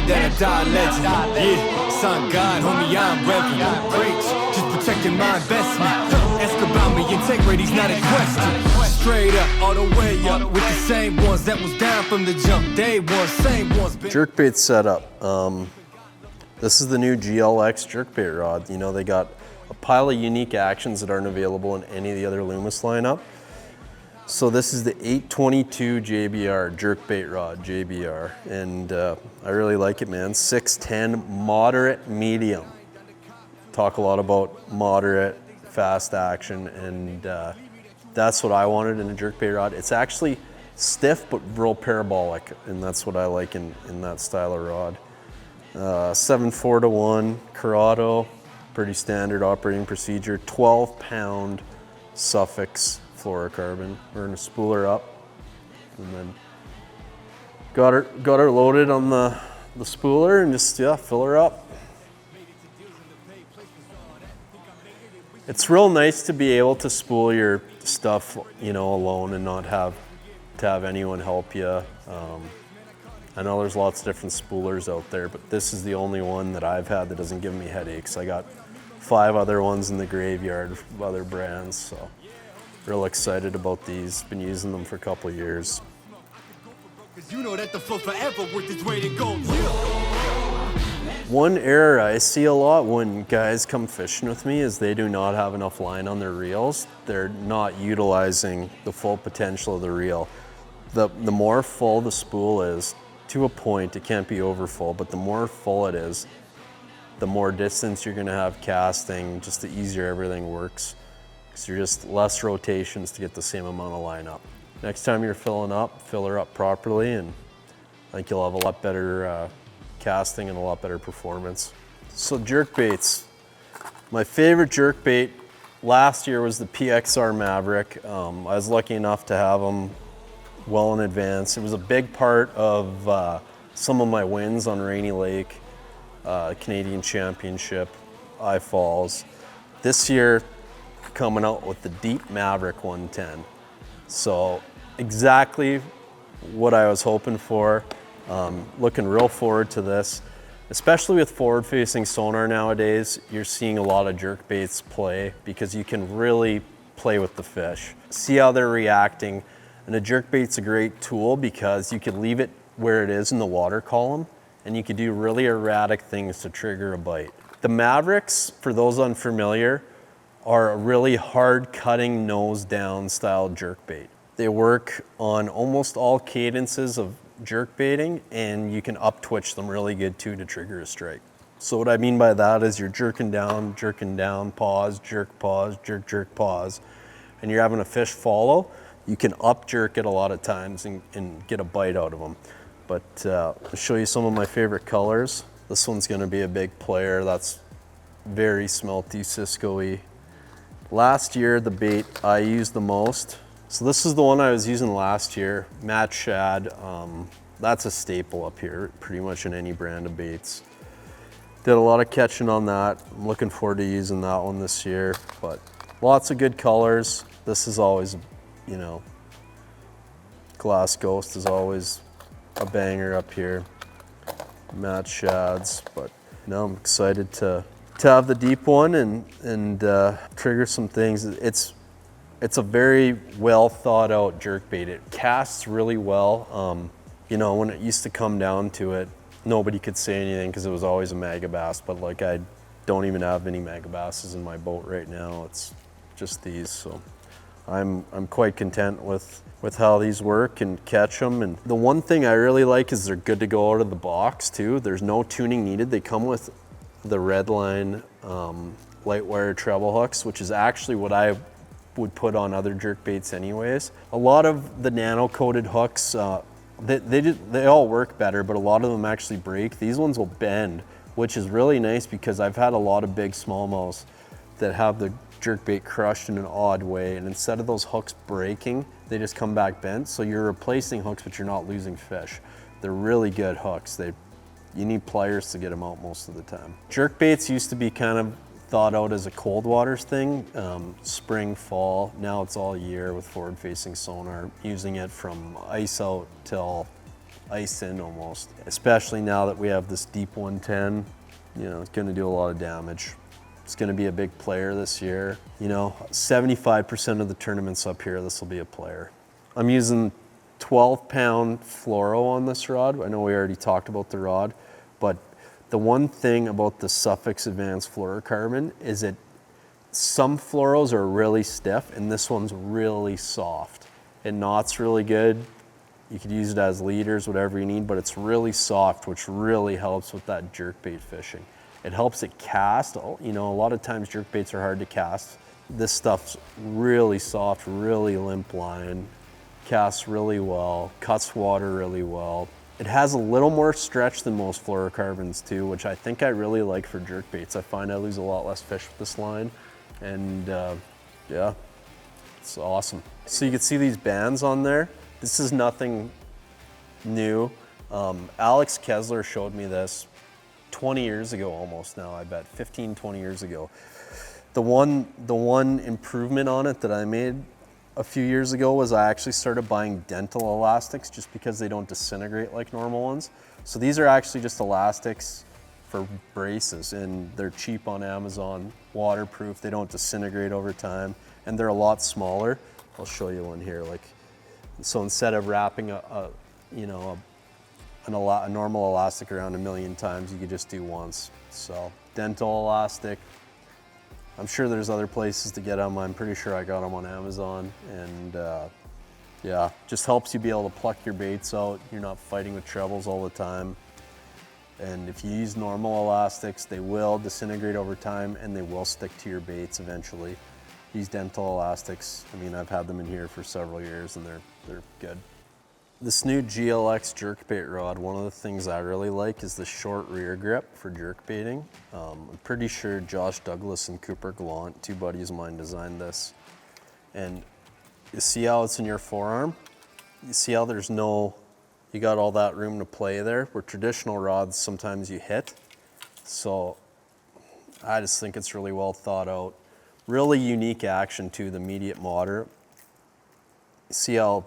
that I die a legend. Yeah, son God, homie, I'm reverend. Preach, just protecting my investment. Ask about me, integrity's not a question. Straight up, all the way up, with the same ones that was down from the jump. Day one, same ones. Jerkbait setup. This is the new GLX jerkbait rod. You know, they got a pile of unique actions that aren't available in any of the other Loomis lineup. So this is the 822 JBR, jerkbait rod, JBR. And I really like it, man. 6'10", moderate, medium. Talk a lot about moderate, fast action, and that's what I wanted in a jerkbait rod. It's actually stiff, but real parabolic, and that's what I like in that style of rod. 7/4-1 Corrado, pretty standard operating procedure. 12-pound Suffix fluorocarbon. We're gonna spool her up, and then got her loaded on the spooler, and just fill her up. It's real nice to be able to spool your stuff, you know, alone and not have to have anyone help you. I know there's lots of different spoolers out there, but this is the only one that I've had that doesn't give me headaches. I got 5 other ones in the graveyard of other brands, so real excited about these. Been using them for a couple of years. You know that the flow forever worth its weight in gold. One error I see a lot when guys come fishing with me is they do not have enough line on their reels. They're not utilizing the full potential of the reel. The more full the spool is, to a point, it can't be over full, but the more full it is, the more distance you're gonna have casting, just the easier everything works. So you're just less rotations to get the same amount of line up. Next time you're filling up, fill her up properly, and I think you'll have a lot better casting and a lot better performance. So jerkbaits. My favorite jerkbait last year was the PXR Maverick. I was lucky enough to have them well in advance. It was a big part of some of my wins on Rainy Lake, Canadian Championship, I Falls. This year, coming out with the Deep Maverick 110. So exactly what I was hoping for. Looking real forward to this. Especially with forward-facing sonar nowadays, you're seeing a lot of jerkbaits play because you can really play with the fish. See how they're reacting. And a jerkbait's a great tool because you can leave it where it is in the water column, and you can do really erratic things to trigger a bite. The Mavericks, for those unfamiliar, are a really hard cutting nose down style jerkbait. They work on almost all cadences of jerkbaiting, and you can up twitch them really good too to trigger a strike. So what I mean by that is you're jerking down, pause, jerk, pause, and you're having a fish follow. You can up jerk it a lot of times and get a bite out of them. But I'll show you some of my favorite colors. This one's gonna be a big player. That's very smelty, Cisco-y. Last year, the bait I used the most. So this is the one I was using last year, Matt Shad. That's a staple up here, pretty much in any brand of baits. Did a lot of catching on that. I'm looking forward to using that one this year, but lots of good colors. This is always, you know, Glass Ghost is always a banger up here. Matt Shad's, but you know, I'm excited to have the deep one and trigger some things. It's a very well thought out jerkbait. It casts really well. You know, when it used to come down to it, nobody could say anything because it was always a Megabass, but like I don't even have any Megabasses in my boat right now. It's just these, so I'm quite content with how these work and catch them. And the one thing I really like is they're good to go out of the box too. There's no tuning needed. They come with the Redline light wire treble hooks, which is actually what I would put on other jerkbaits anyways. A lot of the nano coated hooks, they all work better, but a lot of them actually break. These ones will bend, which is really nice because I've had a lot of big smallmouths that have the jerkbait crushed in an odd way, and instead of those hooks breaking, they just come back bent. So you're replacing hooks, but you're not losing fish. They're really good hooks. You need pliers to get them out most of the time. Jerkbaits used to be kind of thought out as a cold waters thing, spring, fall. Now it's all year with forward-facing sonar, using it from ice out till ice in almost, especially now that we have this deep 110. You know, it's going to do a lot of damage. It's going to be a big player this year. You know, 75% of the tournaments up here, this will be a player. I'm using 12-pound fluoro on this rod. I know we already talked about the rod, but the one thing about the Suffix Advanced Fluorocarbon is that some fluoros are really stiff and this one's really soft. It knots really good. You could use it as leaders, whatever you need, but it's really soft, which really helps with that jerkbait fishing. It helps it cast. You know, a lot of times jerkbaits are hard to cast. This stuff's really soft, really limp line, casts really well, cuts water really well. It has a little more stretch than most fluorocarbons too, which I think I really like for jerkbaits. I find I lose a lot less fish with this line, and yeah, it's awesome. So you can see these bands on there. This is nothing new. Alex Kessler showed me this 20 years ago almost now, I bet, 15, 20 years ago. The one improvement on it that I made a few years ago was I actually started buying dental elastics just because they don't disintegrate like normal ones. So these are actually just elastics for braces, and they're cheap on Amazon, waterproof, they don't disintegrate over time, and they're a lot smaller. I'll show you one here. So instead of wrapping a normal elastic around a million times, you could just do once. So dental elastic. I'm sure there's other places to get them. I'm pretty sure I got them on Amazon, and yeah, just helps you be able to pluck your baits out. You're not fighting with trebles all the time. And if you use normal elastics, they will disintegrate over time and they will stick to your baits eventually. These dental elastics, I mean, I've had them in here for several years and they're good. This new GLX jerkbait rod, one of the things I really like is the short rear grip for jerkbaiting. I'm pretty sure Josh Douglas and Cooper Gallant, two buddies of mine, designed this. And you see how it's in your forearm? You see how you got all that room to play there, where traditional rods, sometimes you hit. So I just think it's really well thought out. Really unique action too, the medium moderate. See how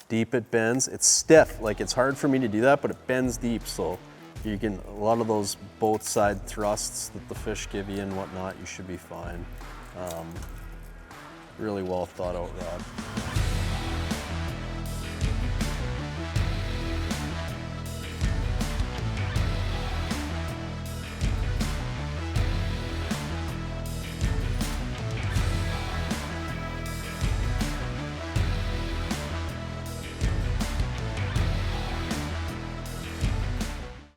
deep it bends? It's stiff, like it's hard for me to do that, but it bends deep, so you can, a lot of those both side thrusts that the fish give you and whatnot, you should be fine. Really well thought out rod.